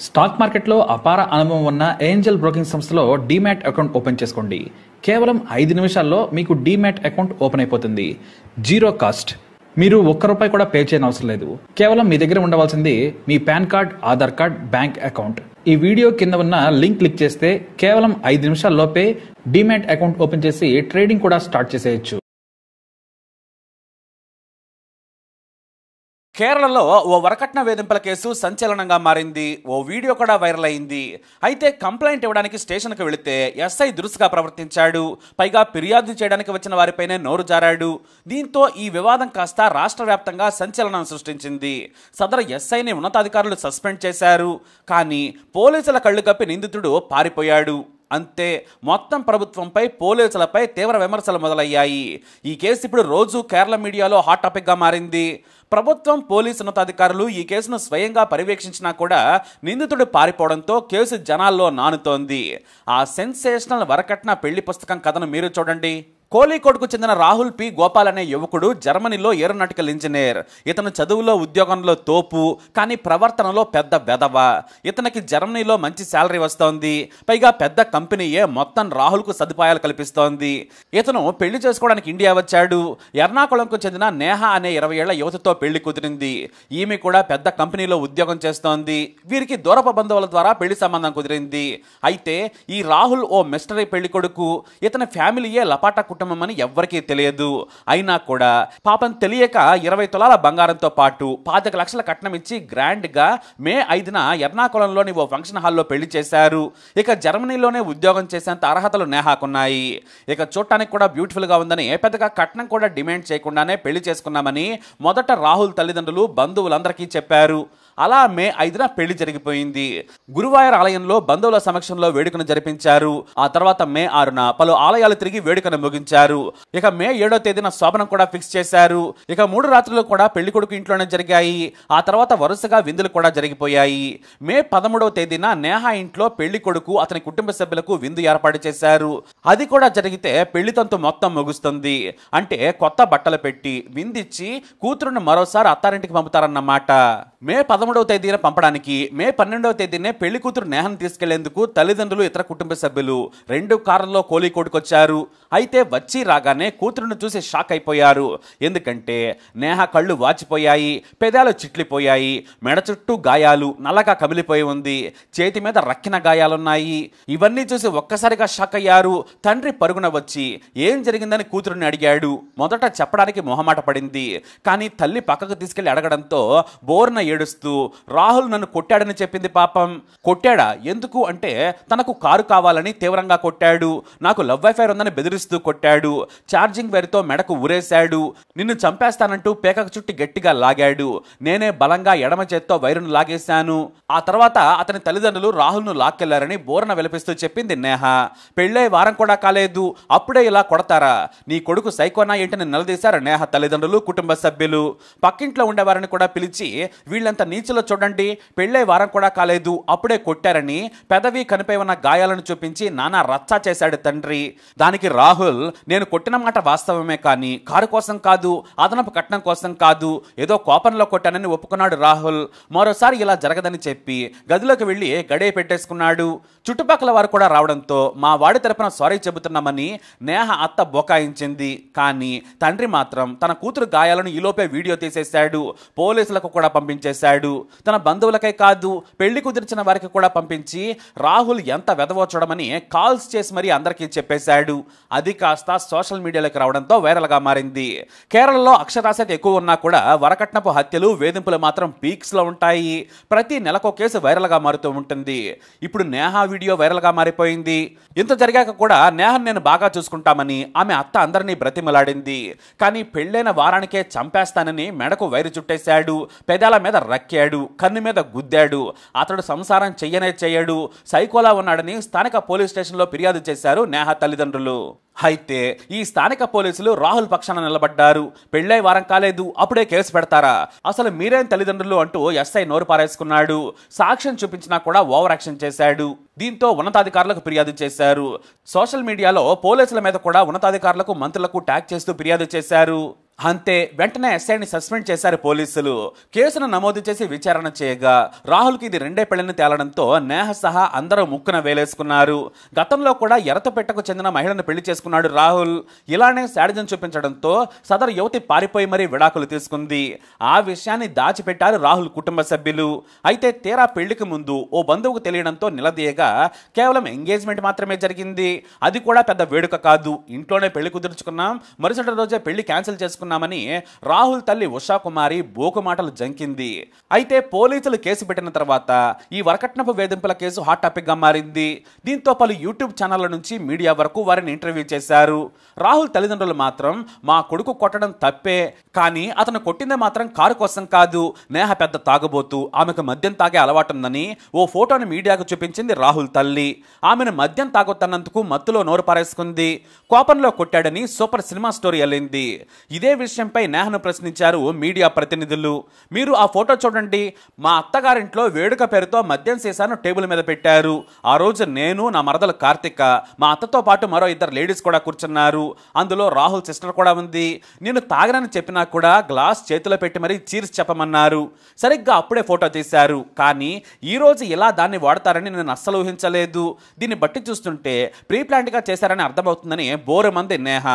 Stock మార్కెట్లో అపార అనుభవం ఉన్న ఏంజల్ బ్రోకింగ్ సంస్థలో డీమ్యాట్ అకౌంట్ ఓపెన్ చేసుకోండి. కేవలం 5 నిమిషాల్లో మీకు డీమ్యాట్ అకౌంట్ ఓపెన్ అయిపోతుంది. Zero cost. మీరు ₹1 కూడా పే చేయని అవసరం లేదు. కేవలం మీ దగ్గర ఉండవలసింది మీ PAN card, Aadhaar card, bank account. ఈ వీడియో కింద ఉన్న లింక్ క్లిక్ చేస్తే కేవలం 5 నిమిషాల్లోపే డీమ్యాట్ అకౌంట్ ఓపెన్ చేసి ట్రేడింగ్ కూడా స్టార్ట్ చేసేయచ్చు. కేరళలో ఓ వరకట్న వేధింపుల కేసు సంచలనంగా మారింది. ఓ వీడియో కూడా వైరల్ అయింది. అయితే కంప్లైంట్ ఇవ్వడానికి స్టేషన్కి వెళితే ఎస్ఐ దురుసుగా ప్రవర్తించాడు. పైగా ఫిర్యాదు చేయడానికి వచ్చిన వారిపైనే నోరు జారాడు. దీంతో ఈ వివాదం కాస్త రాష్ట్ర వ్యాప్తంగా సంచలనం సృష్టించింది. సదరు ఎస్ఐని ఉన్నతాధికారులు సస్పెండ్ చేశారు. కానీ పోలీసుల కళ్ళు కప్పి నిందితుడు పారిపోయాడు. అంతే, మొత్తం ప్రభుత్వంపై, పోలీసులపై తీవ్ర విమర్శలు మొదలయ్యాయి. ఈ కేసు ఇప్పుడు రోజు కేరళ మీడియాలో హాట్ టాపిక్గా మారింది. ప్రభుత్వం, పోలీసు ఉన్నతాధికారులు ఈ కేసును స్వయంగా పర్యవేక్షించినా కూడా నిందితుడు పారిపోవడంతో కేసు జనాల్లో నానుతోంది. ఆ సెన్సేషనల్ వరకట్న పెళ్లి పుస్తకం కథను మీరు చూడండి. కోలీకోడ్కు చెందిన రాహుల్ పి గోపాల్ అనే యువకుడు జర్మనీలో ఏరోనాటికల్ ఇంజనీర్. ఇతను చదువులో, ఉద్యోగంలో తోపు, కానీ ప్రవర్తనలో పెద్ద వెధవ. ఇతనికి జర్మనీలో మంచి శాలరీ వస్తోంది. పైగా పెద్ద కంపెనీయే మొత్తం రాహుల్కు సదుపాయాలు కల్పిస్తోంది. ఇతను పెళ్లి చేసుకోవడానికి ఇండియా వచ్చాడు. ఎర్నాకుళంకు చెందిన నేహ అనే 20 ఏళ్ల యువతితో పెళ్లి కుదిరింది. ఈమె కూడా పెద్ద కంపెనీలో ఉద్యోగం చేస్తోంది. వీరికి దూరపు బంధువుల ద్వారా పెళ్లి సంబంధం కుదిరింది. అయితే ఈ రాహుల్ ఓ మిస్టరీ పెళ్లి కొడుకు. ఇతని ఫ్యామిలీయే లపాటా కుటుంబం అని ఎవ్వరికీ తెలియదు. అయినా కూడా పాపం తెలియక 20 తులాల బంగారంతో పాటు 25 లక్షల కట్నం ఇచ్చి గ్రాండ్ గా మే 5న ఎర్నాకుళంలోని ఓ ఫంక్షన్ హాల్లో పెళ్లి చేశారు. ఇక జర్మనీలోనే ఉద్యోగం చేసేంత అర్హతలు నేహాకున్నాయి. ఇక చూడటానికి కూడా బ్యూటిఫుల్ గా ఉందని పెద్దగా కట్నం కూడా డిమాండ్ చేయకుండానే పెళ్లి చేసుకున్నామని మొదట రాహుల్ తల్లిదండ్రులు, బంధువులందరికీ చెప్పారు. అలా మే 5న పెళ్లి జరిగిపోయింది. గురువాయూర్ ఆలయంలో బంధువుల సమక్షంలో వేడుకను జరిపించారు. ఆ తర్వాత మే 6న పలు ఆలయాలు తిరిగి వేడుకను ముగించారు. ఇక మే 7వ తేదీన శోభనం కూడా ఫిక్స్ చేశారు. ఇక 3 రాత్రులు కూడా పెళ్లి కొడుకు ఇంట్లోనే జరిగాయి. ఆ తర్వాత వరుసగా విందులు కూడా జరిగిపోయాయి. మే 13వ తేదీన నేహా ఇంట్లో పెళ్లి కొడుకు, అతని కుటుంబ సభ్యులకు విందు ఏర్పాటు చేశారు. అది కూడా జరిగితే పెళ్లి తంతు మొత్తం ముగుస్తుంది. అంటే కొత్త బట్టలు పెట్టి విందిచ్చి కూతురుని మరోసారి అత్తారింటికి పంపుతారన్నమాట. మే 13వ తేదీన పంపడానికి మే 12వ తేదీనే పెళ్లి కూతురు నేహను తీసుకెళ్లేందుకు తల్లిదండ్రులు, ఇతర కుటుంబ సభ్యులు 2 కార్లలో కోలీకోడ్కి వచ్చారు. అయితే వచ్చి రాగానే కూతురును చూసి షాక్ అయిపోయారు. ఎందుకంటే నేహ కళ్ళు వాచిపోయాయి, పెదాలు చిట్లిపోయాయి, మెడ చుట్టూ గాయాలు, నల్లగా కమిలిపోయి ఉంది, చేతి మీద రక్కిన గాయాలున్నాయి. ఇవన్నీ చూసి ఒక్కసారిగా షాక్ అయ్యారు. తండ్రి పరుగున వచ్చి ఏం జరిగిందని కూతురుని అడిగాడు. మొదట చెప్పడానికి మొహమాట పడింది. కానీ తల్లి పక్కకు తీసుకెళ్లి అడగడంతో బోర్న ఏడుస్తూ రాహుల్ నన్ను కొట్టాడని చెప్పింది. పాపం. కొట్టాడా? ఎందుకు అంటే తనకు కారు కావాలని తీవ్రంగా కొట్టాడు. నాకు లవ్ అఫైర్ ఉందని బెదిరిస్తూ కొట్టాడు. ఛార్జింగ్ వైర్తో మెడకు ఉరేశాడు. నిన్ను చంపేస్తానంటూ పేకకు చుట్టి గట్టిగా లాగాడు. నేనే బలంగా ఎడమ చేత్తో వైరును లాగేశాను. ఆ తర్వాత అతని తల్లిదండ్రులు రాహుల్ను లాక్కెళ్లారని బోర్న విలపిస్తూ చెప్పింది నేహ. పెళ్ళై వారం కూడా కాలేదు, అప్పుడే ఇలా కొడతారా? నీ కొడుకు సైకోనా ఏంటని నిలదీశారు నేహ తల్లిదండ్రులు, కుటుంబ సభ్యులు. పక్కింట్లో ఉండేవారిని కూడా పిలిచి వీళ్ళంత నీచులో చూడండి, పెళ్ళై వారం కూడా కాలేదు, అప్పుడే కొట్టారని పెదవి, కనిపై ఉన్న గాయాలను చూపించి నానా రచ్చా చేశాడు తండ్రి. దానికి రాహుల్, నేను కొట్టిన మాట వాస్తవమే, కానీ కారు కోసం కాదు, అదనపు కట్నం కోసం కాదు, ఏదో కోపంలో కొట్టానని ఒప్పుకున్నాడు రాహుల్. మరోసారి ఇలా జరగదని చెప్పి గదిలోకి వెళ్లి గడియ పెట్టేసుకున్నాడు. చుట్టుపక్కల వారు కూడా రావడంతో మా వాడి తరపున సారీ చెబుతున్నామని నేహ అత్త బొకాయించింది. కానీ తండ్రి మాత్రం తన కూతురు గాయాలను ఈలోపే వీడియో తీసేశాడు. పోలీసులకు కూడా పంపించేశాడు. తన బంధువులకే కాదు, పెళ్లి కుదిర్చిన వారికి కూడా పంపించి రాహుల్ ఎంత వెదవో చూడమని కాల్స్ చేసి మరీ అందరికీ చెప్పేశాడు. అది కాస్త సోషల్ మీడియాలోకి రావడంతో వైరల్గా మారింది. కేరళలో అక్షరాస్యత ఎక్కువ ఉన్నా కూడా వరకట్నపు హత్యలు, వేధింపులు మాత్రం పీక్స్ లో ఉంటాయి. ప్రతి నెలకో కేసు వైరల్గా మారుతూ ఉంటుంది. ఇప్పుడు నేహా వీడియో వైరల్గా మారిపోయింది. ఇంత జరిగాక కూడా నేహను నేను బాగా చూసుకుంటామని ఆమె అత్త అందరినీ బ్రతిమలాడింది. కానీ పెళ్ళైన వారానికే చంపేస్తానని మెడకు వైరు చుట్టేశాడు, పెదాల మీద రక్కాడు, కన్ను మీద గుద్దాడు. అతడు సంసారం చెయ్యడు, సైకోలా ఉన్నాడని స్థానిక పోలీస్ స్టేషన్లో ఫిర్యాదు చేశారు నేహ తల్లిదండ్రులు. అయితే ఈ స్థానిక పోలీసులు రాహుల్ పక్షాన నిలబడ్డారు. పెళ్ళై వారం కాలేదు, అప్పుడే కేసు పెడతారా? అసలు మీరేం తల్లిదండ్రులు అంటూ ఎస్ఐ నోరు పారేసుకున్నాడు. సాక్ష్యం చూపించినా కూడా ఓవర్ యాక్షన్ చేశాడు. దీంతో ఉన్నతాధికారులకు ఫిర్యాదు చేశారు. సోషల్ మీడియాలో పోలీసుల మీద కూడా ఉన్నతాధికారులకు, మంత్రులకు ట్యాగ్ చేస్తూ ఫిర్యాదు చేశారు. అంతే వెంటనే ఎస్ఐని సస్పెండ్ చేశారు పోలీసులు. కేసును నమోదు చేసి విచారణ చేయగా రాహుల్కి ఇది రెండే పెళ్లిని తేలడంతో నేహ సహా అందరూ ముక్కున వేలేసుకున్నారు. గతంలో కూడా ఎర్రతపెట్టకు చెందిన మహిళను పెళ్లి చేసుకున్నాడు రాహుల్. ఇలానే శాడిజం చూపించడంతో సదరు యువతి పారిపోయి మరీ విడాకులు తీసుకుంది. ఆ విషయాన్ని దాచిపెట్టారు రాహుల్ కుటుంబ సభ్యులు. అయితే తీరా పెళ్లికి ముందు ఓ బంధువుకు తెలియడంతో నిలదీయగా కేవలం ఎంగేజ్మెంట్ మాత్రమే జరిగింది. అది కూడా పెద్ద వేడుక కాదు, ఇంట్లోనే పెళ్లి కుదుర్చుకున్నాం, మరుసటి రోజే పెళ్లి క్యాన్సిల్ చేసుకున్నామని రాహుల్ తల్లి ఉషా కుమారి బోకు మాటలు జంకింది. అయితే పోలీసులు కేసు పెట్టిన తర్వాత ఈ వరకట్నపు వేధింపుల కేసు హాట్ టాపిక్ గా మారింది. దీంతో పలు యూట్యూబ్ ఛానళ్ల నుంచి మీడియా వరకు వారిని ఇంటర్వ్యూ చేశారు. రాహుల్ తల్లిదండ్రులు మాత్రం మా కొడుకు కొట్టడం తప్పే, కానీ అతను కొట్టిందే మాత్రం కారు కోసం కాదు, నేహ పెద్ద తాగబోతూ ఆమెకు మద్యం తాగే అలవాటుందని ఓ ఫోటోని మీడియాకు చూపించింది రాహుల్ తల్లి. ఆమెను మద్యం తాగొద్దన్నందుకు మత్తులో నోరు పారేసుకుంది, కోపంలో కొట్టాడని సూపర్ సినిమా స్టోరీ అల్లింది. ఇదే విషయంపై నేహను ప్రశ్నించారు మీడియా ప్రతినిధులు. మీరు ఆ ఫోటో చూడండి, మా అత్తగారింట్లో వేడుక పేరుతో మద్యం సీసాను టేబుల్ మీద పెట్టారు. ఆ రోజు నేను, నా మరదలు కార్తిక, మా అత్తతో పాటు మరో 2 లేడీస్ కూడా కూర్చున్నారు. అందులో రాహుల్ సిస్టర్ కూడా ఉంది. నేను తాగనని చెప్పినా కూడా గ్లాస్ చేతిలో పెట్టి మరీ చీర్స్ చెప్పమన్నారు. సరిగ్గా అప్పుడే ఫోటో తీశారు, కానీ ఈ రోజు ఇలా దాన్ని వాడతారని నేను అస్సలు ఊహించలేదు. దీన్ని బట్టి చూస్తుంటే ప్రీ ప్లాన్డ్ గా చేశారని అర్థమవుతుందని బోరమంది నేహ.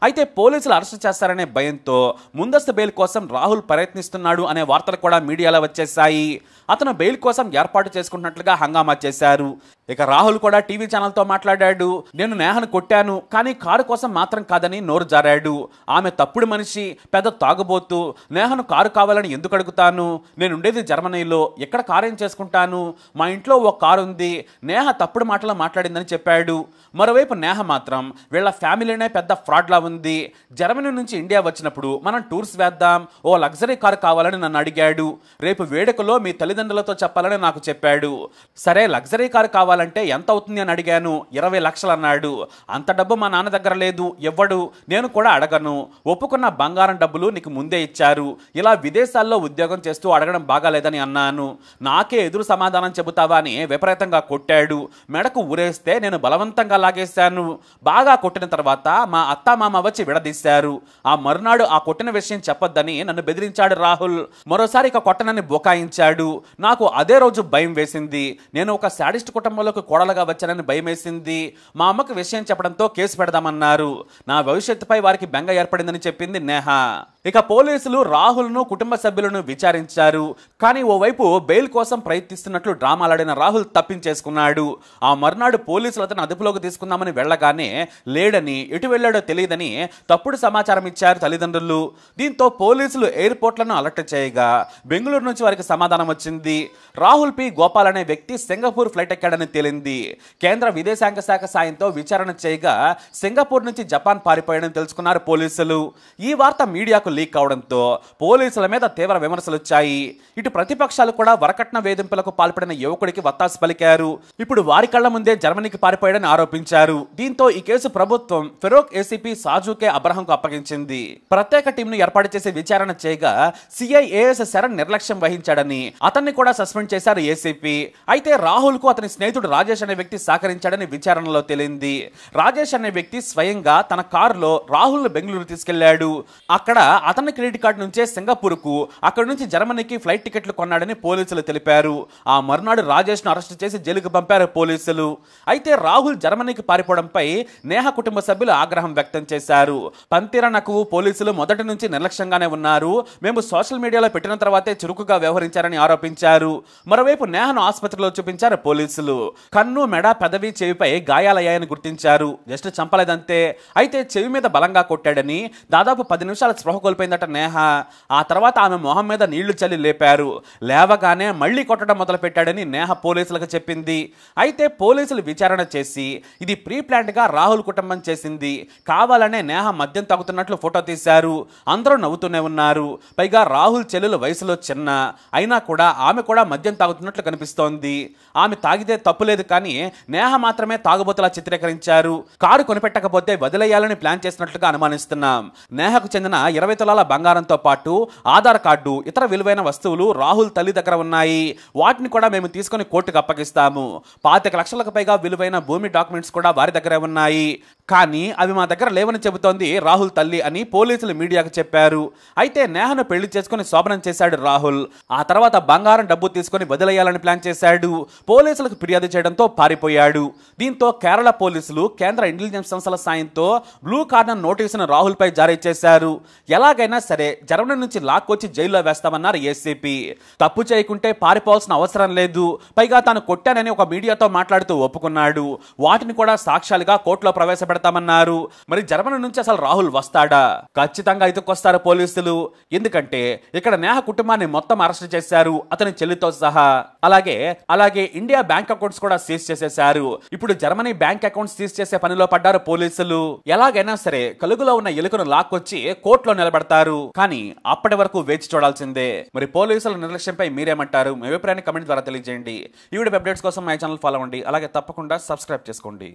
అయితే పోలీసులు అరెస్ట్ చేస్తారనే భయంతో ముందస్తు బెయిల్ కోసం రాహుల్ ప్రయత్నిస్తున్నాడు అనే వార్తలు కూడా మీడియాలో వచ్చేశాయి. అతను బెయిల్ కోసం ఏర్పాటు చేసుకుంటున్నట్లుగా హంగామా చేశారు. ఇక రాహుల్ కూడా టీవీ ఛానల్తో మాట్లాడాడు. నేను నేహను కొట్టాను, కానీ కారు కోసం మాత్రం కాదని నోరు జారాడు. ఆమె తప్పుడు మనిషి, పెద్ద తాగుబోతూ. నేహను కారు కావాలని ఎందుకు అడుగుతాను? నేను ఉండేది జర్మనీలో, ఎక్కడ కారు ఏం చేసుకుంటాను? మా ఇంట్లో ఓ కారు ఉంది. నేహ తప్పుడు మాటలు మాట్లాడిందని చెప్పాడు. మరోవైపు నేహ మాత్రం వీళ్ళ ఫ్యామిలీనే పెద్ద ఫ్రాడ్లా ఉంది. జర్మనీ నుంచి ఇండియా వచ్చినప్పుడు మనం టూర్స్ వేద్దాం, ఓ లగ్జరీ కారు కావాలని నన్ను అడిగాడు. రేపు వేడుకలో మీ తల్లిదండ్రులతో చెప్పాలని నాకు చెప్పాడు. సరే లగ్జరీ కారు కావాలంటే ఎంత అవుతుంది అని అడిగాను. 20 లక్షలు అన్నాడు. అంత డబ్బు మా నాన్న దగ్గర లేదు, ఇవ్వడు, నేను కూడా అడగను. ఒప్పుకున్న బంగారం డబ్బులు నీకు ముందే ఇచ్చారు. ఇలా విదేశాల్లో ఉద్యోగం చేస్తూ అడగడం బాగాలేదని అన్నాను. నాకే ఎదురు సమాధానం చెబుతావా అని విపరీతంగా కొట్టాడు. మెడకు ఊరేస్తే నేను బలవంతంగా లాగేశాను. బాగా కొట్టిన తర్వాత మా అత్తామామ వచ్చి విడదీశారు. ఆ మరునాడు ఆ కొట్టిన విషయం చెప్పొద్దని నన్ను బెదిరించాడు రాహుల్. మరోసారి ఇక కొట్టనని బొకాయించాడు. నాకు అదే రోజు భయం వేసింది. నేను ఒక శాడిస్ట్ కుటుంబంలోకి కోడలుగా వచ్చానని భయం వేసింది. మా అమ్మకు విషయం చెప్పడంతో కేసు పెడదామన్నారు. నా భవిష్యత్తుపై వారికి బెంగ ఏర్పడిందని చెప్పింది నేహ. ఇక పోలీసులు రాహుల్ను కుటుంబ సభ్యులను విచారించారు. కానీ ఓవైపు బెయిల్ కోసం ప్రయత్నిస్తున్నట్లు డ్రామాలాడిన రాహుల్ తప్పించేసుకున్నాడు. ఆ మర్నాడు పోలీసులు అతను అదుపులోకి తీసుకుందామని వెళ్ళగానే లేడని, ఎటు వెళ్ళాడో తెలియదని తప్పుడు సమాచారం ఇచ్చారు తల్లిదండ్రులు. దీంతో పోలీసులు ఎయిర్పోర్ట్లను అలర్ట్ చేయగా బెంగళూరు నుంచి వారికి సమాధానం వచ్చింది. రాహుల్ పి గోపాల్ అనే వ్యక్తి సింగపూర్ ఫ్లైట్ ఎక్కాడని తేలింది. కేంద్ర విదేశాంగ శాఖ సాయంతో విచారణ చేయగా సింగపూర్ నుంచి జపాన్ పారిపోయాడని తెలుసుకున్నారు పోలీసులు. ఈ వార్త మీడియాకు లీక్ అవడంతో పోలీసుల మీద తీవ్ర విమర్శలు వచ్చాయి. ఇటు ప్రతిపక్షాలు కూడా వరకట్న వేధింపులకు పాల్పడిన యువకుడికి వత్తాసు పలికారు. ఇప్పుడు వారి కళ్ల ముందే జర్మనీకి పారిపోయాడని ఆరోపించారు. దీంతో ఈ కేసు ప్రభుత్వం ఫెరోక్ ఏసీపీ సాజుకే అబ్రహంకు అప్పగించింది. ప్రత్యేక టీంను ఏర్పాటు చేసి విచారణ చేయగా సిఐఏఎస్ శరణ్ నిర్లక్ష్యం వహించాడని అతన్ని కూడా సస్పెండ్ చేశారు ఏసీపీ. అయితే రాహుల్ కు అతని స్నేహితుడు రాజేష్ అనే వ్యక్తి సహకరించాడని విచారణలో తేలింది. రాజేష్ అనే వ్యక్తి స్వయంగా తన కారులో రాహుల్ బెంగళూరు తీసుకెళ్లాడు. అక్కడ అతని క్రెడిట్ కార్డు నుంచే సింగపూర్ కు, అక్కడి నుంచి జర్మనీకి ఫ్లైట్ టికెట్లు కొన్నాడని పోలీసులు తెలిపారు. ఆ మర్నాడు రాజేష్ ను అరెస్ట్ చేసి జైలుకు పంపారు పోలీసులు. అయితే రాహుల్ జర్మనీకి పారిపోవడంపై నేహ కుటుంబ సభ్యులు ఆగ్రహం వ్యక్తం చేశారు. పంతిరనకు పోలీసులు మొదటి నుంచి నిర్లక్ష్యంగానే ఉన్నారు, మేము సోషల్ మీడియాలో పెట్టిన తర్వాతే చురుకుగా వ్యవహరించారని ఆరోపించారు. మరోవైపు నేహను ఆసుపత్రిలో చూపించారు పోలీసులు. కన్ను, మెడ, పెదవి, చెవిపై గాయాలయ్యాయని గుర్తించారు. జస్ట్ చంపలేదంతే. అయితే చెవి మీద బలంగా కొట్టాడని, దాదాపు 10 నిమిషాలు స్పృహ కోల్పోయిందట నేహ. ఆ తర్వాత ఆమె మొహం మీద నీళ్లు చల్లి లేపారు. లేవగానే మళ్లీ కొట్టడం మొదలు పెట్టాడని నేహ పోలీసులకు చెప్పింది. అయితే పోలీసులు విచారణ చేసి ఇది ప్రీ ప్లాన్డ్ గా రాహుల్ కుటుంబం చేసింది, కావాలనే నేహ మద్యం తాగుతున్నట్లు ఫోటో తీశారు. అందరూ నవ్వుతూనే ఉన్నారు. పైగా రాహుల్ చెల్లెలు వయసులో చిన్న అయినా కూడా ఆమె కూడా మద్యం తాగుతున్నట్లు కనిపిస్తోంది. ఆమె తాగితే తప్పులేదు, కానీ నేహ మాత్రమే తాగుబోతులా చిత్రీకరించారు. కారు కొనిపెట్టకపోతే వదిలేయాలని ప్లాన్ చేసినట్లుగా అనుమానిస్తున్నాం. నేహకు చెందిన 29 తులాల బంగారంతో పాటు ఆధార్ కార్డు, ఇతర విలువైన వస్తువులు రాహుల్ తల్లి దగ్గర ఉన్నాయి. వాటిని కూడా మేము తీసుకుని కోర్టుకు అప్పగిస్తాము. 25 లక్షలకు పైగా విలువైన భూమి డాక్యుమెంట్స్ కూడా వారి దగ్గరే ఉన్నాయి. కానీ అవి మా దగ్గర లేవని చెబుతోంది రాహుల్ తల్లి అని పోలీసులు మీడియాకు చెప్పారు. అయితే నేహను పెళ్లి చేసుకుని శోభనం చేశాడు రాహుల్. ఆ తర్వాత బంగారం, డబ్బు తీసుకుని వదిలేయాలని ప్లాన్ చేశాడు. పోలీసులకు ఫిర్యాదు చేయడంతో పారిపోయాడు. దీంతో కేరళ పోలీసులు కేంద్ర ఇంటెలిజెన్స్ సంస్థల సాయంతో బ్లూ కార్నర్ నోటీసును రాహుల్ పై జారీ చేశారు. ఎలాగైనా సరే జర్మనీ నుంచి లాక్కొచ్చి జైల్లో వేస్తామన్నారు ఏసీపీ. తప్పు చేయకుంటే పారిపోవాల్సిన అవసరం లేదు, పైగా తాను కొట్టానని ఒక మీడియాతో మాట్లాడుతూ ఒప్పుకున్నాడు. వాటిని కూడా సాక్ష్యాలుగా కోర్టులో ప్రవేశపెడతామన్నారు. మరి జర్మనీ నుంచి అసలు రాహుల్ వస్తాడా? ఖచ్చితంగా ఇటుకొస్తారు పోలీసులు. ఎందుకంటే ఇక్కడ నేహ కుటుంబాన్ని మొత్తం అరెస్ట్ చేశారు, అతని చెల్లితో సహా. అలాగే ఇండియా బ్యాంక్ అకౌంట్స్ కూడా సీజ్ చేసేశారు. ఇప్పుడు జర్మనీ బ్యాంక్ అకౌంట్స్ సీజ్ చేసే పనిలో పడ్డారు పోలీసులు. ఎలాగైనా సరే కలుగులో ఉన్న ఎలుకను లాక్కొచ్చి కోర్టులో నిలబడతారు. కానీ అప్పటి వరకు వేచి చూడాల్సిందే. మరి పోలీసుల నిర్లక్ష్యంపై మీరేమంటారు? మీ అభిప్రాయాన్ని కమెంట్ ద్వారా తెలియజేయండి. ఈ వీడియో అప్డేట్స్ కోసం మై ఛానల్ ఫాలో అవ్వండి. అలాగే తప్పకుండా సబ్స్క్రైబ్ చేసుకోండి.